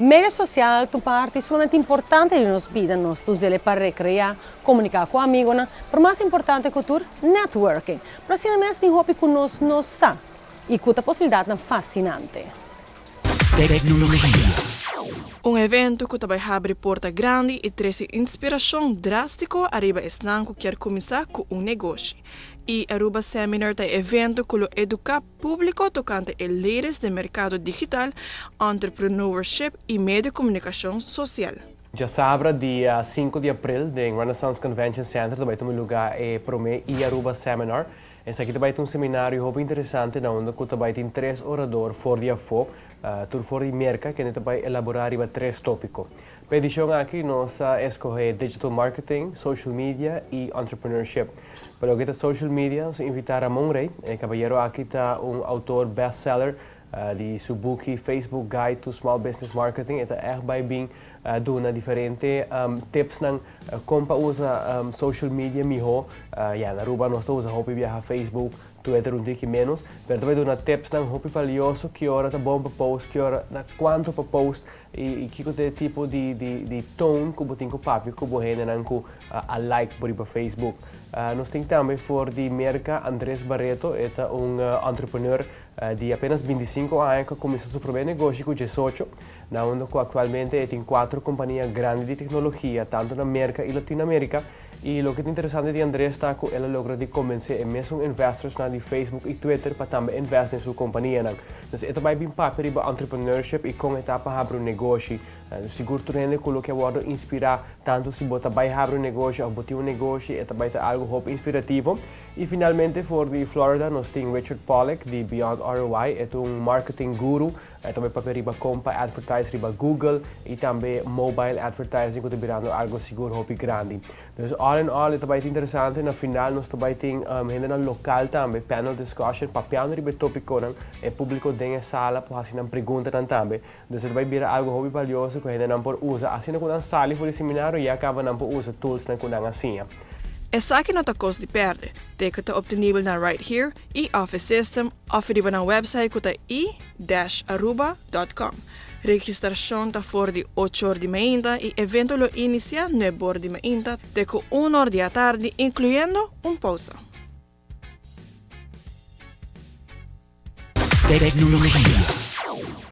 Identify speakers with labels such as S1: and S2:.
S1: Mídia social tu parte sumamente importante em nossa vida, nós usamos para recrear, comunicar com amigos, mas mais importante que tudo, networking. Para ser mais tem hobby que nós sabe e que a possibilidade fascinante.
S2: Tecnologia.
S3: Evento que também abre porta grande e traz inspiração drástica arriba esnan que quer começar com negócio. E Aruba Seminar é evento que educa público tocante a líderes do mercado digital, entrepreneurship e meio de comunicação social.
S4: Já sabe, dia 5 de abril, no Renaissance Convention Center, também tem um lugar para mim e Aruba Seminar. Esse aqui também tem um seminário muito interessante, onde também tem 3 oradores fora de afo, tudo fora de merca, que também elaborar 3 tópicos. Para a edição aqui, nós escolhemos digital marketing, social media e entrepreneurship. Para o que é social media, nós invitar a Monrey, caballero aqui está autor best-seller de seu book Facebook Guide to Small Business Marketing. Está erg bem dona diferente tips ng como usa social media melhor. Na Aruba nós usa hopi via Facebook, Twitter que menos, pero também dona tips ng hopi valioso que hora tá bom para post, que hora na quanto para post e que tipo de tone que botin com papi que bohena ng a like por para Facebook. Nós temos também for de merca Andrés Barreto, é entrepreneur de apenas 25 anos que começou seu primeiro negócio com 18, onde atualmente tem 4 companhias grandes de tecnologia, tanto na América e Latinoamérica. E o que é interessante de Andrés está que ela logra de convencer mesmo investors de Facebook e Twitter para também investir em sua companhia. Então, é também bem papel para entrepreneurship e com etapa abrir negócio. Seguro que você pode inspirar tanto se você vai abrir negócio ou botar negócio, é também algo inspirativo. E finalmente, for de Florida, nós temos Richard Pollack de Beyond ROI, é marketing guru, também para riba compra advertise riba Google e também mobile advertising que está virando algo seguro hobby grande. Então, all in all, é também interessante. Na final, nós também temos ainda no local também panel discussion, papiando riba tópico, é público dentro da sala para fazer uma pergunta também. Então, também vira algo hobby valioso que ainda não pode usar. Assim, quando sali for o seminário e acaba não pode usar tools na quando assim.
S3: Essa aqui não está cost de perder. Tem que estar obtenível na Right Here e Office System, oferido na website que está i-aruba.com. Registração está fora de 8 horas de manhã e evento lo inicia 9 horas de manhã, de 1 hora da tarde, incluindo pausa.
S2: Tecnologia.